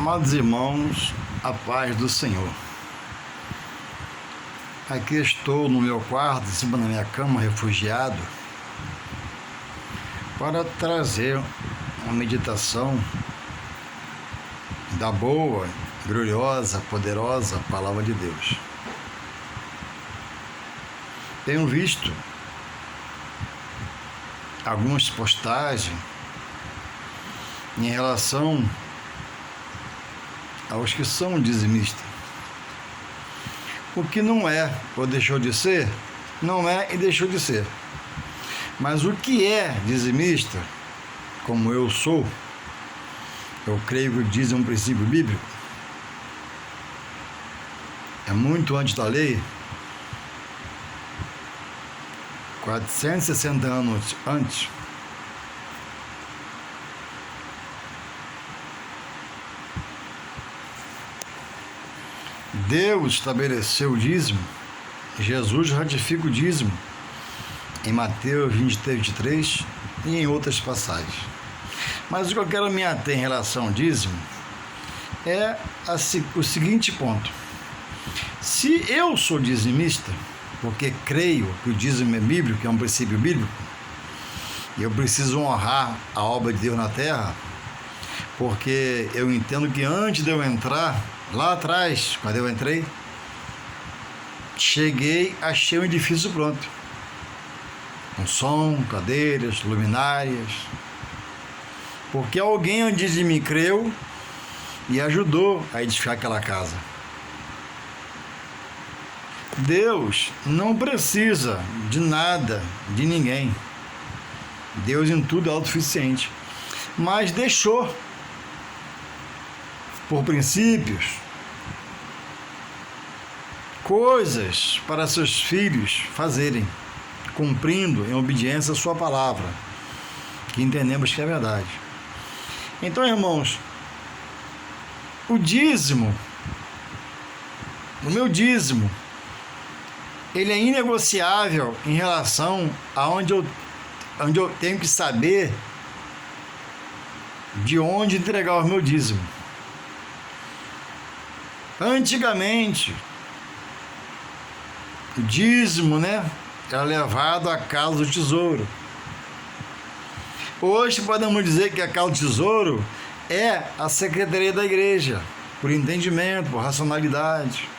Amados irmãos, a paz do Senhor. Aqui estou no meu quarto, em cima da minha cama, refugiado, para trazer uma meditação da boa, gloriosa, poderosa Palavra de Deus. Tenho visto algumas postagens em relação aos que são dizimistas. O que não é ou deixou de ser, não é e deixou de ser. Mas o que é dizimista, como eu sou, eu creio que o dízimo é um princípio bíblico, é muito antes da lei, 460 anos antes. Deus estabeleceu o dízimo, Jesus ratifica o dízimo em Mateus 23 e em outras passagens. Mas o que eu quero me ater em relação ao dízimo é o seguinte ponto: se eu sou dizimista, porque creio que o dízimo é bíblico, que é um princípio bíblico, e eu preciso honrar a obra de Deus na terra, porque eu entendo que antes de eu entrar, lá atrás, quando eu entrei, cheguei, achei um edifício pronto, com som, cadeiras, luminárias, porque alguém antes de mim creu e ajudou a edificar aquela casa. Deus não precisa de nada, de ninguém. Deus em tudo é autossuficiente, mas deixou, por princípios, coisas para seus filhos fazerem, cumprindo em obediência a sua palavra, que entendemos que é verdade. Então, irmãos, o dízimo, o meu dízimo, ele é inegociável em relação a onde eu tenho que saber de onde entregar o meu dízimo. Antigamente, o dízimo, era levado à casa do tesouro. Hoje podemos dizer que a casa do tesouro é a secretaria da igreja, por entendimento, por racionalidade.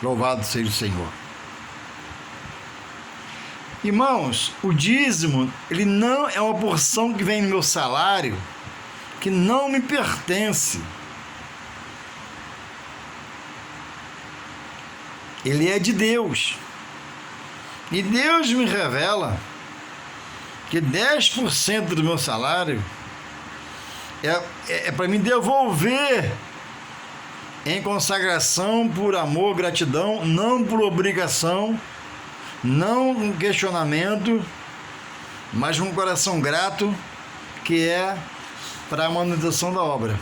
Louvado seja o Senhor. Irmãos, o dízimo, ele não é uma porção que vem no meu salário, que não me pertence. Ele é de Deus. E Deus me revela que 10% do meu salário é para me devolver em consagração por amor, gratidão, não por obrigação, não com questionamento, mas com um coração grato, que é para a manutenção da obra.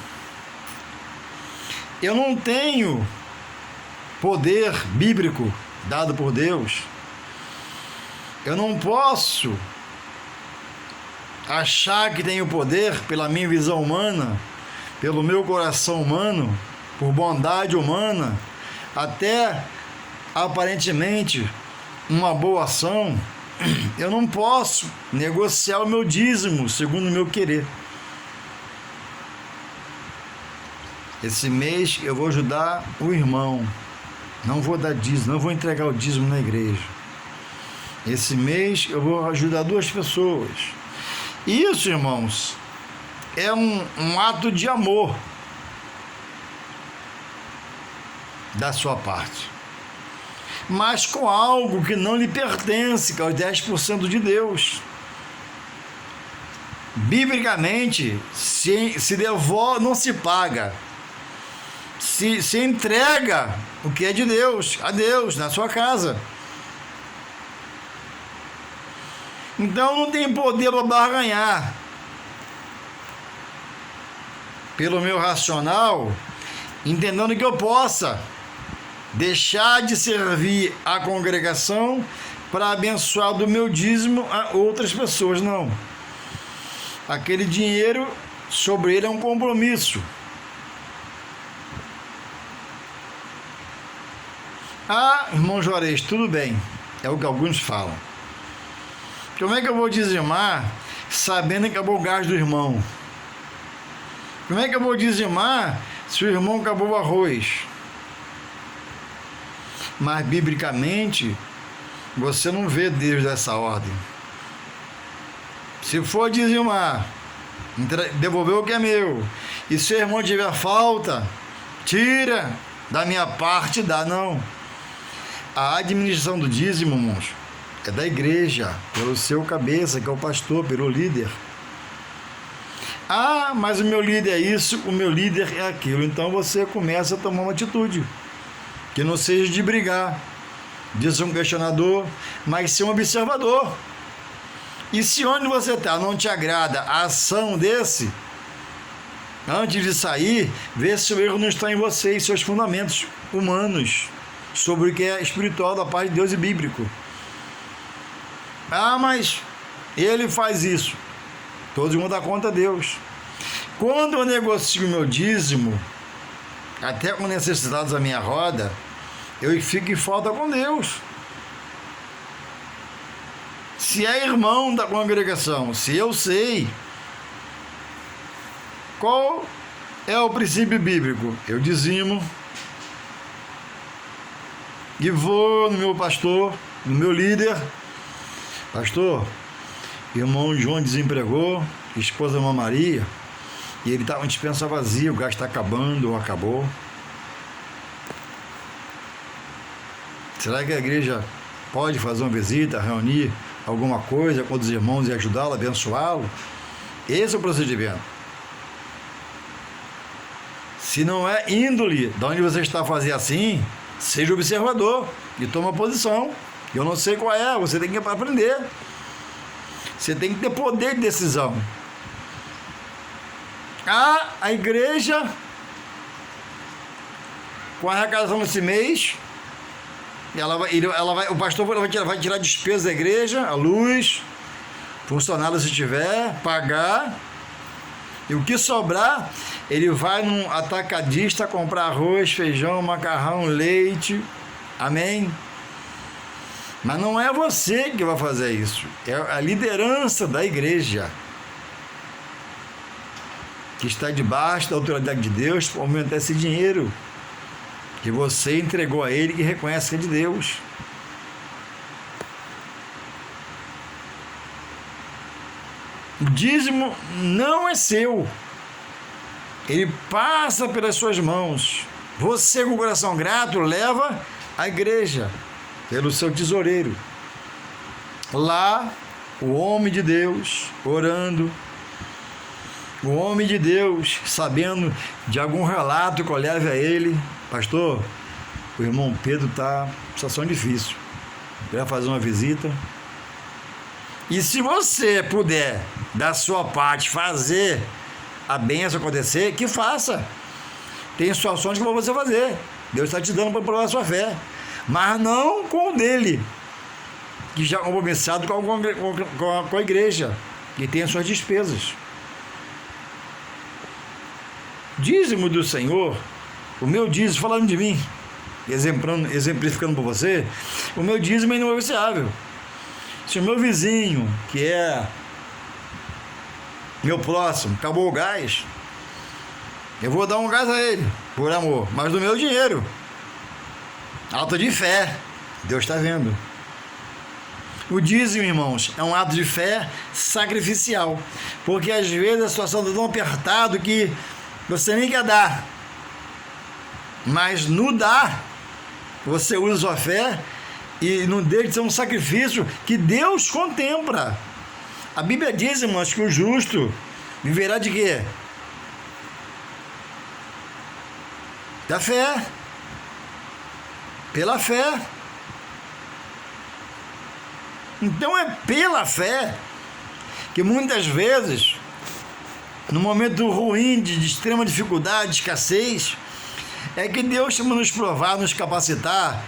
Eu não tenho poder bíblico dado por Deus. Eu não posso achar que tenho poder pela minha visão humana, pelo meu coração humano, por bondade humana, até aparentemente uma boa ação. Eu não posso negociar o meu dízimo segundo o meu querer. Esse mês eu vou ajudar o irmão, não vou dar dízimo, não vou entregar o dízimo na igreja. Esse mês eu vou ajudar 2 pessoas. Isso, irmãos, é um ato de amor da sua parte, mas com algo que não lhe pertence, que é os 10% de Deus. Biblicamente, se devolve, não se paga. Se entrega o que é de Deus, a Deus, na sua casa. Então não tem poder para barganhar. Pelo meu racional, entendendo que eu possa deixar de servir a congregação para abençoar do meu dízimo a outras pessoas, não. Aquele dinheiro sobre ele é um compromisso. Ah, irmão Juarez, tudo bem, é o que alguns falam. Como é que eu vou dizimar sabendo que acabou o gás do irmão? Como é que eu vou dizimar se o irmão acabou o arroz? Mas, biblicamente, você não vê Deus dessa ordem. Se for dizimar, devolver o que é meu, e se o irmão tiver falta, tira, da minha parte dá, não. A administração do dízimo, irmãos, é da igreja, pelo seu cabeça, que é o pastor, pelo líder. Ah, mas o meu líder é isso, o meu líder é aquilo. Então você começa a tomar uma atitude, que não seja de brigar, de ser um questionador, mas ser um observador. E se onde você está não te agrada a ação desse, antes de sair, vê se o erro não está em você e seus fundamentos humanos, sobre o que é espiritual da parte de Deus e bíblico. Ah, mas ele faz isso. Todos vão dar conta a Deus. Quando eu negocio o meu dízimo, até com necessidades da minha roda, eu fico em falta com Deus. Se é irmão da congregação, se eu sei qual é o princípio bíblico, eu dizimo e vou no meu pastor, no meu líder. Pastor, irmão João desempregou, esposa irmã Maria, e ele está com dispensa vazia, o gás está acabando ou acabou. Será que a igreja pode fazer uma visita, reunir alguma coisa com os irmãos e ajudá-lo, abençoá-lo? Esse é o procedimento. Se não é índole de onde você está a fazer assim, seja observador e toma posição. Eu não sei qual é, você tem que aprender. Você tem que ter poder de decisão. Ah, a igreja, com a arrecadação desse mês, o pastor vai tirar a despesa da igreja, a luz, funcionário se tiver, pagar, e o que sobrar, ele vai num atacadista comprar arroz, feijão, macarrão, leite, amém? Mas não é você que vai fazer isso, é a liderança da igreja, que está debaixo da autoridade de Deus para aumentar esse dinheiro que você entregou a ele, que reconhece que é de Deus. O dízimo não é seu, ele passa pelas suas mãos. Você, com o coração grato, leva à igreja pelo seu tesoureiro. Lá, o homem de Deus orando, o homem de Deus sabendo de algum relato que eu leve a ele: pastor, o irmão Pedro está em situação difícil, vai fazer uma visita. E se você puder, da sua parte, fazer a bênção acontecer, que faça. Tem situações que você fazer. Deus está te dando para provar a sua fé. Mas não com o dele, que já é compromissado com a igreja, que tem as suas despesas. Dízimo do Senhor, o meu dízimo, falando de mim, exemplificando para você, o meu dízimo é inegociável. Se o meu vizinho, que é meu próximo, acabou o gás, eu vou dar um gás a ele, por amor, mas do meu dinheiro. Ato de fé, Deus está vendo. O dízimo, irmãos, é um ato de fé sacrificial, porque às vezes a situação está tão apertada que você nem quer dar, mas no dar, você usa sua fé e não deixa de ser um sacrifício que Deus contempla. A Bíblia diz, irmãos, que o justo viverá de quê? Da fé. Pela fé. Então é pela fé que muitas vezes, no momento ruim, de extrema dificuldade, de escassez, é que Deus chama nos provar, nos capacitar,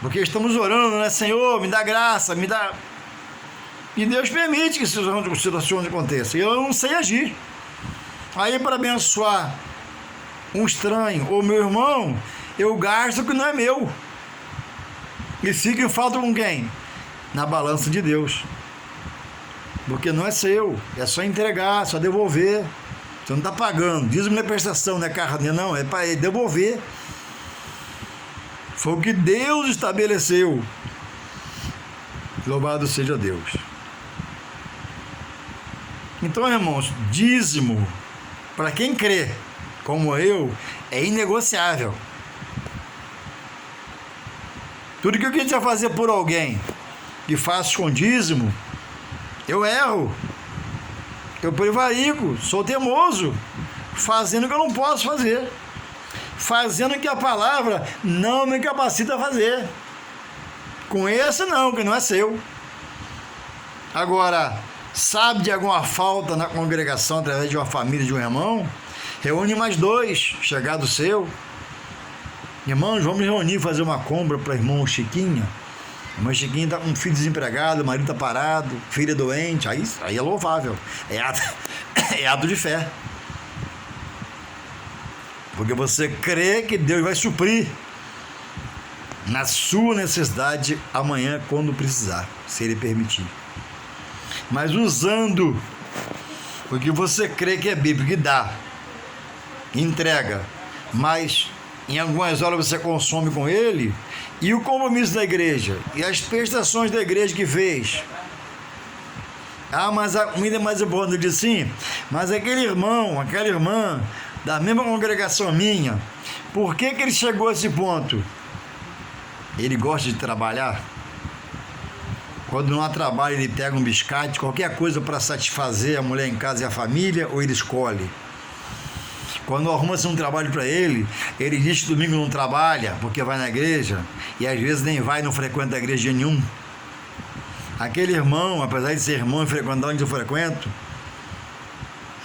porque estamos orando, né? Senhor, me dá graça, me dá... E Deus permite que situações aconteçam. E eu não sei agir. Aí, para abençoar um estranho ou meu irmão, eu gasto o que não é meu. E fica em falta com quem? Na balança de Deus. Porque não é seu, é só entregar, só devolver. Você não está pagando. Dízimo não é prestação, não é carne, não, é para devolver. Foi o que Deus estabeleceu. Louvado seja Deus. Então, irmãos, dízimo, para quem crê, como eu, é inegociável. Tudo que a gente vai fazer por alguém que faço com dízimo, eu erro, eu prevarico, sou teimoso, fazendo o que eu não posso fazer, fazendo o que a palavra não me capacita a fazer. Com esse não, que não é seu. Agora, sabe de alguma falta na congregação através de uma família, de um irmão? Reúne mais 2, chegado seu. Irmãos, vamos reunir, fazer uma compra para o irmão Chiquinha. O irmão Chiquinha está com um filho desempregado, o marido está parado, filha doente. Aí é louvável. É ato de fé. Porque você crê que Deus vai suprir na sua necessidade amanhã, quando precisar, se Ele permitir. Mas usando o que você crê que é bíblico, que dá, entrega, mas em algumas horas você consome com ele, e o compromisso da igreja, e as prestações da igreja que fez. Mas a comida é mais importante. Eu disse sim, mas aquele irmão, aquela irmã, da mesma congregação minha, por que ele chegou a esse ponto? Ele gosta de trabalhar? Quando não há trabalho, ele pega um biscate, qualquer coisa para satisfazer a mulher em casa e a família, ou ele escolhe? Quando arruma-se um trabalho para ele, ele diz que domingo não trabalha, porque vai na igreja, e às vezes nem vai, não frequenta a igreja nenhum. Aquele irmão, apesar de ser irmão e frequentar onde eu frequento,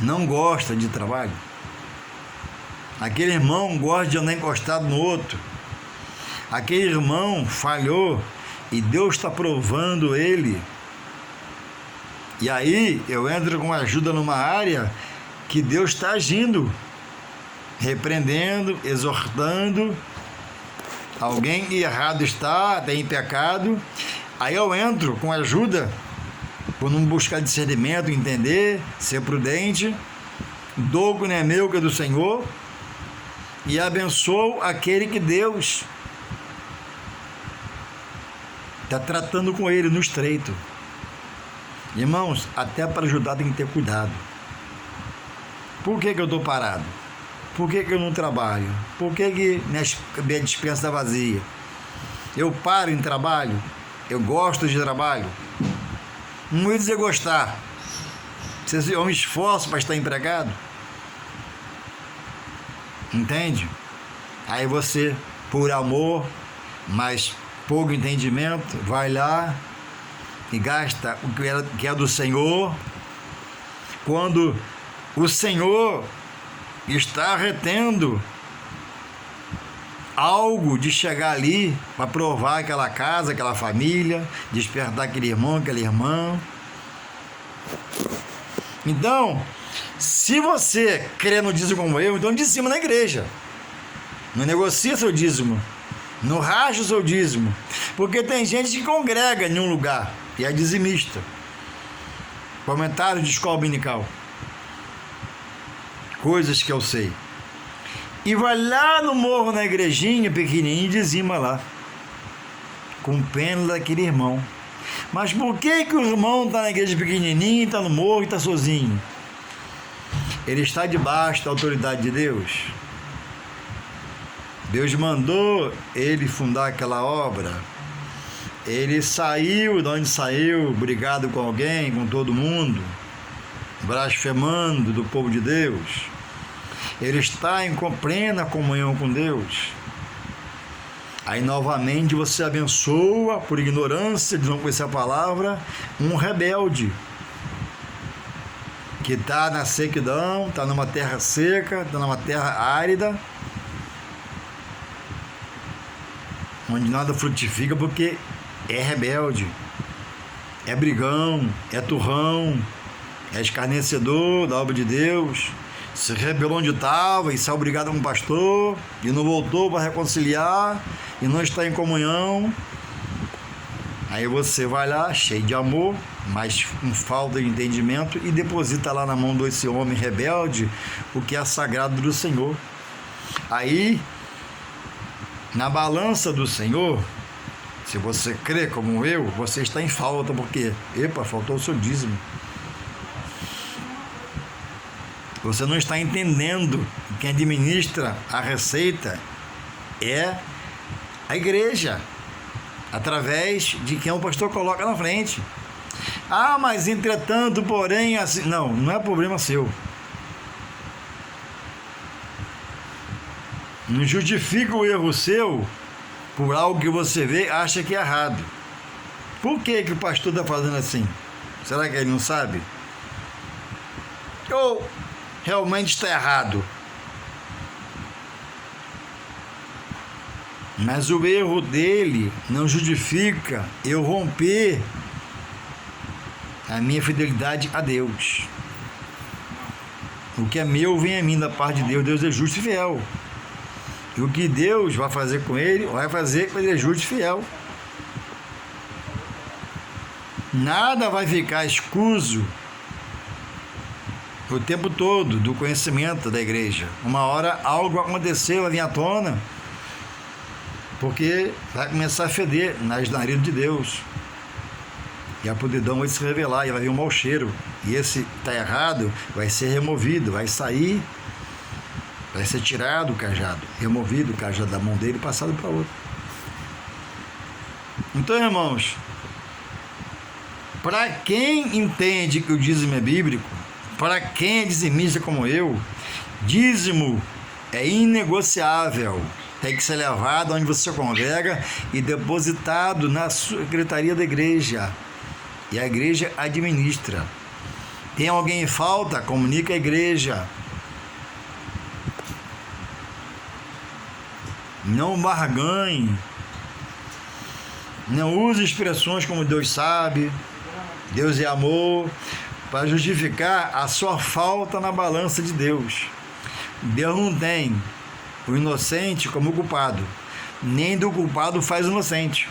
não gosta de trabalho. Aquele irmão gosta de andar encostado no outro. Aquele irmão falhou e Deus está provando ele. E aí eu entro com ajuda numa área que Deus está agindo, repreendendo, exortando. Alguém errado está, tem pecado. Aí eu entro com ajuda, por não buscar discernimento, entender, ser prudente, dou o que não é meu, que é do Senhor, e abençoo aquele que Deus está tratando com ele no estreito. Irmãos, até para ajudar tem que ter cuidado. Por que eu estou parado? Por que eu não trabalho? Por que minha despensa está vazia? Eu paro em trabalho? Eu gosto de trabalho? Não ia dizer gostar. Eu me esforço para estar empregado. Entende? Aí você, por amor, mas pouco entendimento, vai lá e gasta o que é do Senhor, quando o Senhor está retendo algo de chegar ali para provar aquela casa, aquela família, despertar aquele irmão, aquela irmã. Então, se você crê no dízimo como eu, então dizima na igreja. Não negocia seu dízimo, não racha o seu dízimo, porque tem gente que congrega em um lugar e é dizimista. Comentário de escola dominical. Coisas que eu sei. E vai lá no morro, na igrejinha pequenininha, e dizima lá, com pena daquele irmão. Mas por que o irmão está na igreja pequenininha, está no morro e está sozinho? Ele está debaixo da autoridade de Deus. Deus mandou ele fundar aquela obra. Ele saiu de onde saiu, brigado com alguém, com todo mundo, blasfemando do povo de Deus. Ele está em plena comunhão com Deus. Aí novamente você abençoa, por ignorância de não conhecer a palavra, um rebelde que está na sequidão, está numa terra seca, está numa terra árida, onde nada frutifica, porque é rebelde, é brigão, é turrão, é escarnecedor da obra de Deus, se rebelou onde estava e saiu brigado com o pastor e não voltou para reconciliar e não está em comunhão. Aí você vai lá, cheio de amor, mas com falta de entendimento, e deposita lá na mão desse homem rebelde o que é sagrado do Senhor. Aí, na balança do Senhor, se você crê como eu, você está em falta, porque, faltou o seu dízimo. Você não está entendendo que quem administra a receita é a igreja, através de quem o pastor coloca na frente. Ah, mas entretanto, porém, assim... Não é problema seu. Não justifica o erro seu por algo que você vê, acha que é errado. Por que o pastor está fazendo assim? Será que ele não sabe? Ou realmente está errado? Mas o erro dele não justifica eu romper a minha fidelidade a Deus. O que é meu vem a mim da parte de Deus. Deus é justo e fiel. E o que Deus vai fazer com ele, vai fazer com ele é justo e fiel. Nada vai ficar escuso o tempo todo do conhecimento da igreja. Uma hora algo aconteceu, vai vir à tona, porque vai começar a feder nas narinas de Deus. E a podridão vai se revelar, e vai vir um mau cheiro. E esse está errado, vai ser removido, vai sair, vai ser tirado o cajado, removido o cajado da mão dele e passado para outro. Então, irmãos, para quem entende que o dízimo é bíblico, para quem é dizimista como eu, dízimo é inegociável. Tem que ser levado onde você congrega e depositado na secretaria da igreja. E a igreja administra. Tem alguém em falta? Comunica a igreja. Não barganhe. Não use expressões como Deus sabe, Deus é amor, para justificar a sua falta na balança de Deus. Deus não tem o inocente como culpado, nem do culpado faz o inocente.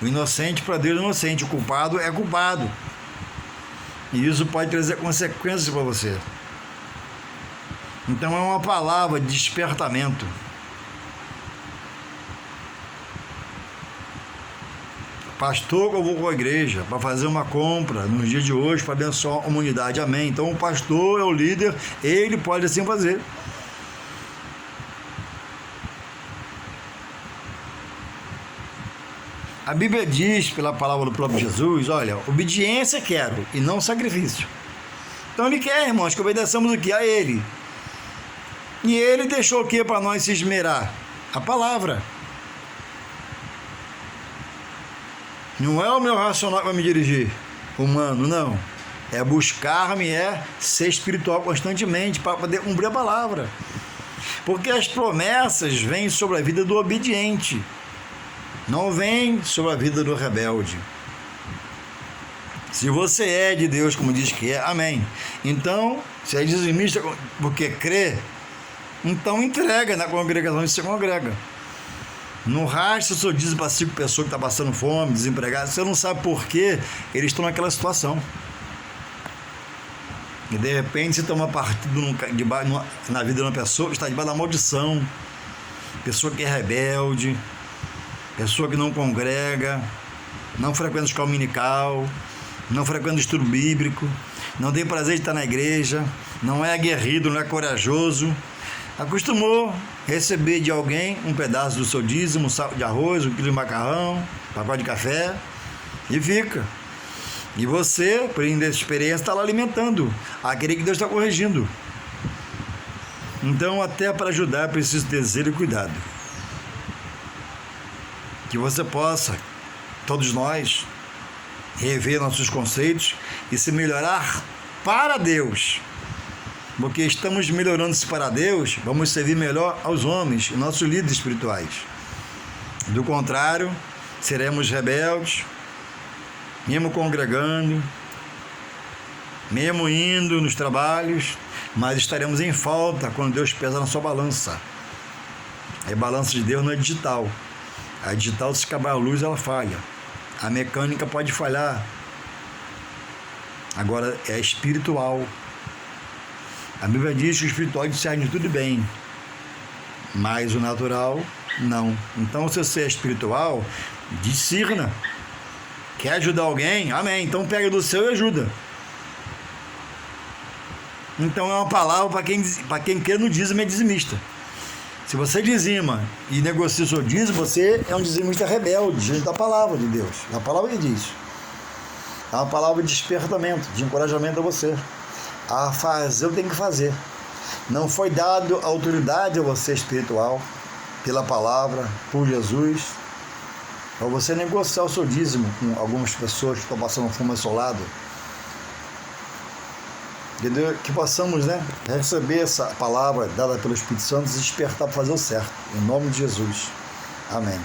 O inocente para Deus é inocente, o culpado é culpado. E isso pode trazer consequências para você. Então é uma palavra de despertamento. Pastor, eu vou com a igreja para fazer uma compra nos dias de hoje para abençoar a comunidade, amém. Então o pastor é o líder, ele pode assim fazer. A Bíblia diz, pela palavra do próprio Jesus, olha, obediência quero e não sacrifício. Então ele quer, irmãos, que obedeçamos o que? A ele. E ele deixou o que para nós se esmerar? A palavra. Não é o meu racional que vai me dirigir, humano, não. É buscar-me, é ser espiritual constantemente para poder cumprir a palavra. Porque as promessas vêm sobre a vida do obediente, não vêm sobre a vida do rebelde. Se você é de Deus, como diz que é, amém. Então, se é dizimista porque crê, então entrega na congregação onde você congrega. Não raste o seu dízimo para 5 pessoas que estão passando fome, desempregadas. Você não sabe por que eles estão naquela situação. E de repente você toma partido na vida de uma pessoa que está debaixo da maldição. Pessoa que é rebelde, pessoa que não congrega, não frequenta a escola dominical, não frequenta o estudo bíblico, não tem prazer de estar na igreja, não é aguerrido, não é corajoso. Acostumou receber de alguém um pedaço do seu dízimo, um saco de arroz, um quilo de macarrão, um pacote de café, e fica. E você, por inexperiência, está lá alimentando aquele que Deus está corrigindo. Então, até para ajudar, é preciso ter zelo e cuidado. Que você possa, todos nós, rever nossos conceitos e se melhorar para Deus. Porque estamos melhorando-se para Deus, vamos servir melhor aos homens e nossos líderes espirituais. Do contrário, seremos rebeldes, mesmo congregando, mesmo indo nos trabalhos, mas estaremos em falta quando Deus pesa na sua balança. A balança de Deus não é digital. A digital, se acabar a luz, ela falha. A mecânica pode falhar. Agora é espiritual. A Bíblia diz que o espiritual discerne tudo bem, mas o natural não. Então, se você é espiritual, discirna. Quer ajudar alguém? Amém. Então pega do seu e ajuda. Então é uma palavra para quem quer no dízimo é dizimista. Se você dizima e negocia o seu dízimo, você é um dizimista rebelde diante da palavra de Deus. É a palavra que diz. É uma palavra de despertamento, de encorajamento a você. A fazer o que tem que fazer. Não foi dado autoridade a você espiritual, pela palavra, por Jesus, para você negociar o seu dízimo com algumas pessoas que estão passando fome assolado. Que possamos, receber essa palavra dada pelo Espírito Santo e despertar para fazer o certo. Em nome de Jesus. Amém.